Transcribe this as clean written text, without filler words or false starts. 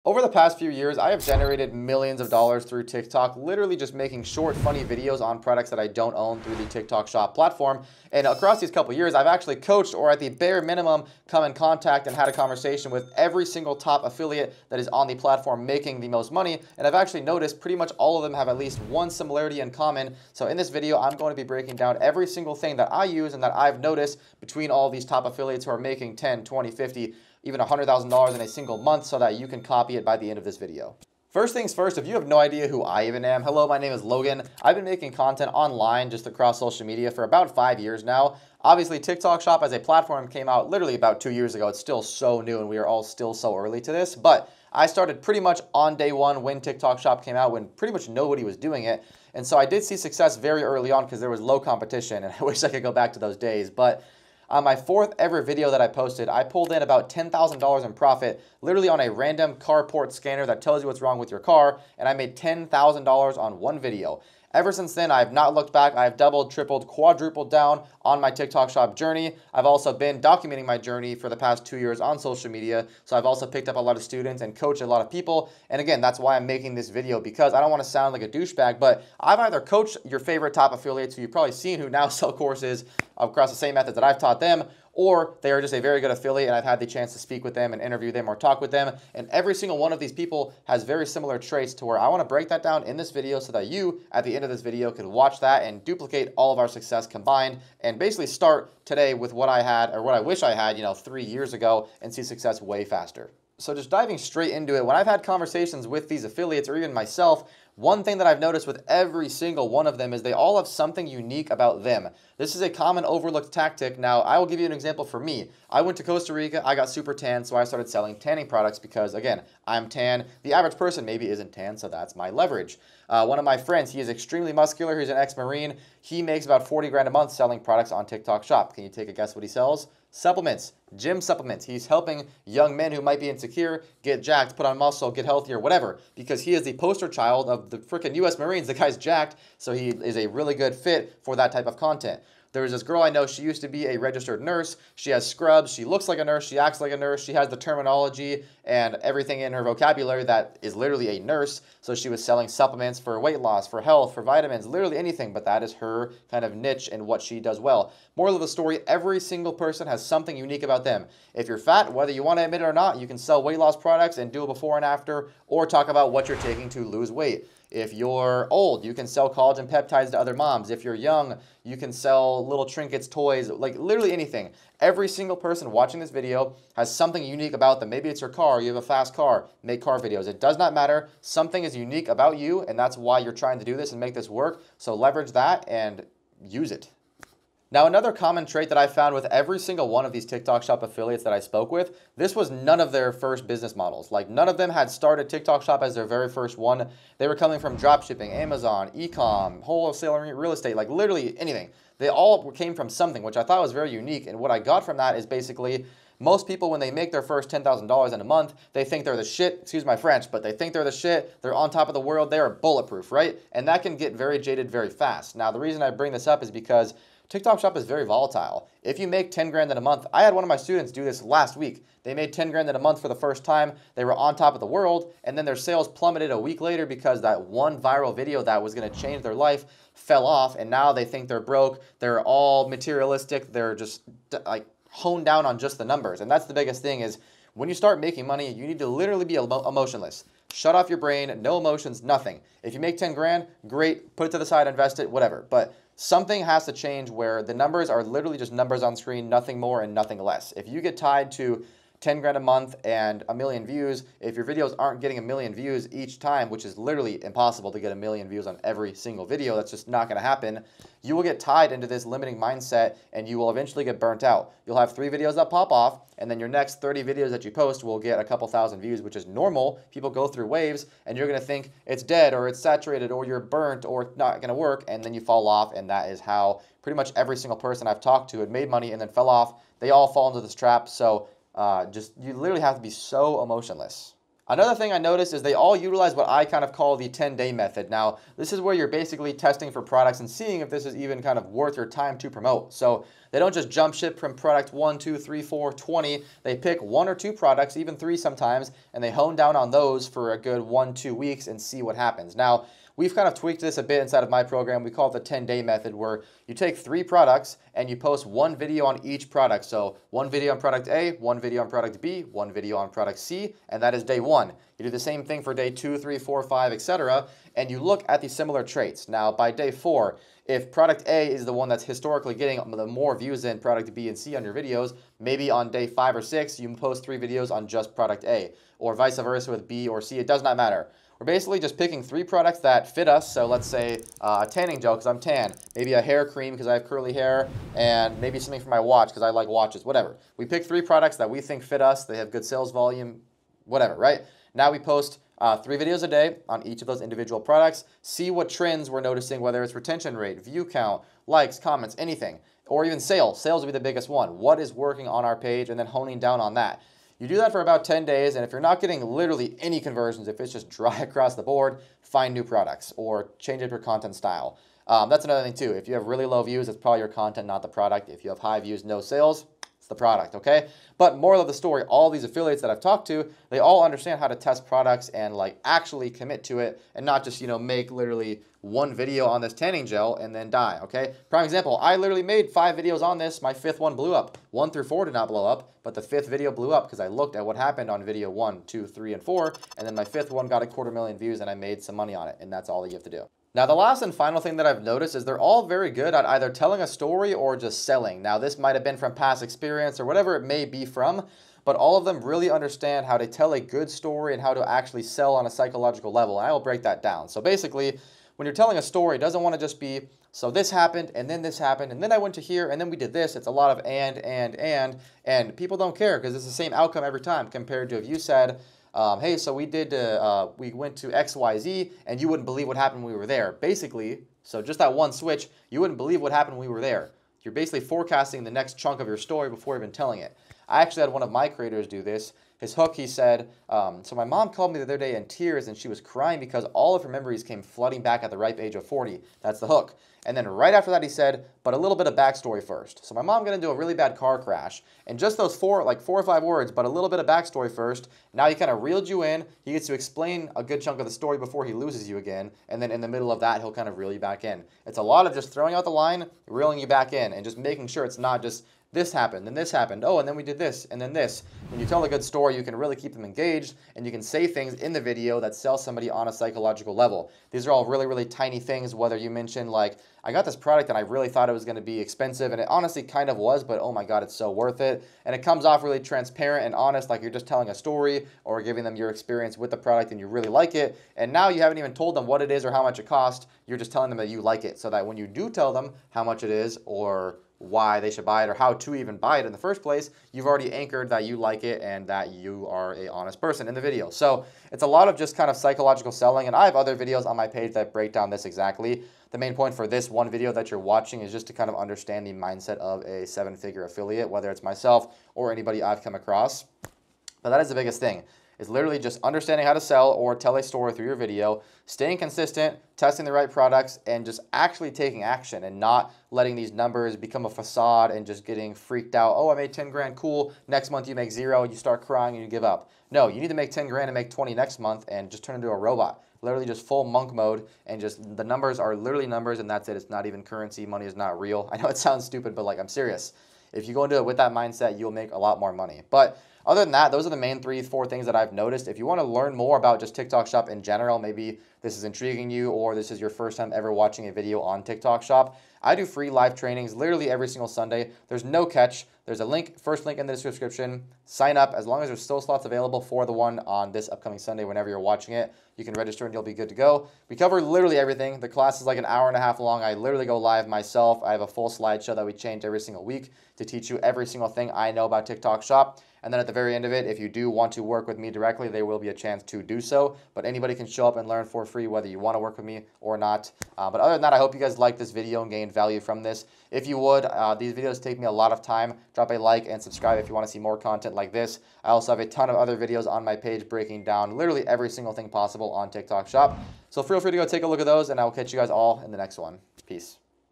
Over the past few years, I have generated millions of dollars through TikTok, literally just making short, funny videos on products that I don't own through the TikTok Shop platform. And across these couple years, I've actually coached, or at the bare minimum, come in contact and had a conversation with every single top affiliate that is on the platform making the most money. And I've actually noticed pretty much all of them have at least one similarity in common. So in this video, I'm going to be breaking down every single thing that I use and that I've noticed between all these top affiliates who are making 10, 20, 50, even $100,000 in a single month so that you can copy it by the end of this video. First things first, if you have no idea who I even am, hello, my name is Logan. I've been making content online just across social media for about 5 years now. Obviously, TikTok Shop as a platform came out literally about 2 years ago. It's still so new and we are all still so early to this, but I started pretty much on day one when TikTok Shop came out, when pretty much nobody was doing it. And so I did see success very early on because there was low competition, and I wish I could go back to those days. But on my fourth ever video that I posted, I pulled in about $10,000 in profit, literally on a random carport scanner that tells you what's wrong with your car, and I made $10,000 on one video. Ever since then, I have not looked back. I have doubled, tripled, quadrupled down on my TikTok Shop journey. I've also been documenting my journey for the past 2 years on social media. So I've also picked up a lot of students and coached a lot of people. And again, that's why I'm making this video, because I don't want to sound like a douchebag, but I've either coached your favorite top affiliates who you've probably seen who now sell courses across the same methods that I've taught them, or they are just a very good affiliate and I've had the chance to speak with them and interview them or talk with them. And every single one of these people has very similar traits to where I want to break that down in this video so that you, at the end of this video, can watch that and duplicate all of our success combined and basically start today with what I had, or what I wish I had, 3 years ago, and see success way faster. So just diving straight into it, when I've had conversations with these affiliates or even myself, one thing that I've noticed with every single one of them is they all have something unique about them. This is a common overlooked tactic. Now, I will give you an example for me. I went to Costa Rica, I got super tan, so I started selling tanning products because, again, I'm tan. The average person maybe isn't tan, so that's my leverage. One of my friends, he is extremely muscular, he's an ex-Marine. He makes about 40 grand a month selling products on TikTok Shop. Can you take a guess what he sells? Supplements, gym supplements. He's helping young men who might be insecure get jacked, put on muscle, get healthier, whatever, because he is the poster child of the freaking US Marines. The guy's jacked, so he is a really good fit for that type of content. There's this girl I know, she used to be a registered nurse. She has scrubs, she looks like a nurse, she acts like a nurse, she has the terminology and everything in her vocabulary that is literally a nurse. So she was selling supplements for weight loss, for health, for vitamins, literally anything, but that is her kind of niche and what she does well. Moral of the story, every single person has something unique about them. If you're fat, whether you want to admit it or not, you can sell weight loss products and do a before and after, or talk about what you're taking to lose weight. If you're old, you can sell collagen peptides to other moms. If you're young, you can sell little trinkets, toys, like literally anything. Every single person watching this video has something unique about them. Maybe it's your car, you have a fast car, make car videos. It does not matter. Something is unique about you, and that's why you're trying to do this and make this work. So leverage that and use it. Now, another common trait that I found with every single one of these TikTok Shop affiliates that I spoke with, this was none of their first business models. Like, none of them had started TikTok Shop as their very first one. They were coming from dropshipping, Amazon, e-com, wholesale real estate, like literally anything. They all came from something, which I thought was very unique. And what I got from that is basically most people, when they make their first $10,000 in a month, they think they're the shit, excuse my French, but they think they're the shit, they're on top of the world, they are bulletproof, right? And that can get very jaded very fast. Now, the reason I bring this up is because TikTok Shop is very volatile. If you make 10 grand in a month, I had one of my students do this last week. They made 10 grand in a month for the first time. They were on top of the world, and then their sales plummeted a week later because that one viral video that was going to change their life fell off, and now they think they're broke. They're all materialistic. They're just like honed down on just the numbers. And that's the biggest thing is when you start making money, you need to literally be emotionless. Shut off your brain, no emotions, nothing. If you make 10 grand, great, put it to the side, invest it, whatever. But something has to change where the numbers are literally just numbers on screen, nothing more and nothing less. If you get tied to 10 grand a month and a million views, if your videos aren't getting a million views each time, which is literally impossible to get a million views on every single video, that's just not going to happen, you will get tied into this limiting mindset and you will eventually get burnt out. You'll have 3 videos that pop off, and then your next 30 videos that you post will get a couple thousand views, which is normal. People go through waves, and you're going to think it's dead or it's saturated or you're burnt or it's not going to work, and then you fall off, and that is how pretty much every single person I've talked to had made money and then fell off. They all fall into this trap, so you literally have to be so emotionless. Another thing I noticed is they all utilize what I kind of call the 10-day method. Now, this is where you're basically testing for products and seeing if this is even kind of worth your time to promote. So they don't just jump ship from product 1, 2, 3, 4, 20. They pick 1 or 2 products, even 3 sometimes, and they hone down on those for a good 1-2 weeks and see what happens. Now, we've kind of tweaked this a bit inside of my program. We call it the 10-day method, where you take 3 products and you post 1 video on each product. So 1 video on product A, 1 video on product B, 1 video on product C, and that is day 1. You do the same thing for day 2, 3, 4, 5, etc., and you look at the similar traits. Now, by day 4, if product A is the one that's historically getting the more views than product B and C on your videos, maybe on day 5 or 6, you post 3 videos on just product A, or vice versa with B or C. It does not matter. We're basically just picking 3 products that fit us. So let's say a tanning gel because I'm tan, maybe a hair cream because I have curly hair, and maybe something for my watch because I like watches, whatever. We pick 3 products that we think fit us. They have good sales volume, whatever, right? Now we post 3 videos a day on each of those individual products. See what trends we're noticing, whether it's retention rate, view count, likes, comments, anything, or even sales. Sales would be the biggest one. What is working on our page, and then honing down on that. You do that for about 10 days, and if you're not getting literally any conversions, if it's just dry across the board, find new products or change up your content style. That's another thing too. If you have really low views, it's probably your content, not the product. If you have high views, no sales, it's the product, okay? But moral of the story, all these affiliates that I've talked to, they all understand how to test products and like actually commit to it, and not just, make literally 1 video on this tanning gel and then die, okay? Prime example, I literally made 5 videos on this. My 5th one blew up. 1 through 4 did not blow up, but the 5th video blew up because I looked at what happened on video 1, 2, 3, and 4, and then my 5th one got 250,000 views and I made some money on it, and that's all you have to do. Now, the last and final thing that I've noticed is they're all very good at either telling a story or just selling. Now, this might have been from past experience or whatever it may be from, but all of them really understand how to tell a good story and how to actually sell on a psychological level, and I will break that down. So basically, when you're telling a story, it doesn't want to just be, so this happened, and then I went to here, and then we did this. It's a lot of and people don't care because it's the same outcome every time, compared to if you said, hey, so we went to XYZ, and you wouldn't believe what happened when we were there. Basically, so just that one switch, you wouldn't believe what happened when we were there. You're basically forecasting the next chunk of your story before even telling it. I actually had one of my creators do this. His hook, he said, so my mom called me the other day in tears, and she was crying because all of her memories came flooding back at the ripe age of 40. That's the hook. And then right after that, he said, but a little bit of backstory first. So my mom got into a really bad car crash, and just those 4 or 5 words, but a little bit of backstory first. Now he kind of reeled you in. He gets to explain a good chunk of the story before he loses you again, and then in the middle of that, he'll kind of reel you back in. It's a lot of just throwing out the line, reeling you back in, and just making sure it's not just this happened, then this happened, oh, and then we did this, and then this. When you tell a good story, you can really keep them engaged, and you can say things in the video that sell somebody on a psychological level. These are all really, really tiny things, whether you mention, like, I got this product and I really thought it was going to be expensive, and it honestly kind of was, but oh my God, it's so worth it. And it comes off really transparent and honest, like you're just telling a story or giving them your experience with the product and you really like it. And now you haven't even told them what it is or how much it costs. You're just telling them that you like it, so that when you do tell them how much it is or why they should buy it or how to even buy it in the first place, you've already anchored that you like it and that you are a honest person in the video. So it's a lot of just kind of psychological selling, and I have other videos on my page that break down this exactly. The main point for this one video that you're watching is just to kind of understand the mindset of a 7-figure affiliate, whether it's myself or anybody I've come across. But that is the biggest thing. Is literally just understanding how to sell or tell a story through your video, staying consistent, testing the right products, and just actually taking action and not letting these numbers become a facade and just getting freaked out. Oh, I made 10 grand, cool. Next month you make 0, you start crying and you give up. No, you need to make 10 grand and make 20 next month and just turn into a robot. Literally just full monk mode, and just the numbers are literally numbers, and that's it. It's not even currency. Money is not real. I know it sounds stupid, but like, I'm serious. If you go into it with that mindset, you'll make a lot more money. But other than that, those are the main 3-4 things that I've noticed. If you want to learn more about just TikTok Shop in general, maybe this is intriguing you or this is your first time ever watching a video on TikTok Shop, I do free live trainings literally every single Sunday. There's no catch. There's a link, first link in the description. Sign up. As long as there's still slots available for the one on this upcoming Sunday, whenever you're watching it, you can register and you'll be good to go. We cover literally everything. The class is like an hour and a half long. I literally go live myself. I have a full slideshow that we change every single week to teach you every single thing I know about TikTok Shop. And then at the very end of it, if you do want to work with me directly, there will be a chance to do so. But anybody can show up and learn for free, whether you want to work with me or not. But other than that, I hope you guys liked this video and gained gained value from this. If you would, these videos take me a lot of time. Drop a like and subscribe if you want to see more content like this. I also have a ton of other videos on my page breaking down literally every single thing possible on TikTok Shop. So feel free to go take a look at those, and I will catch you guys all in the next one. Peace.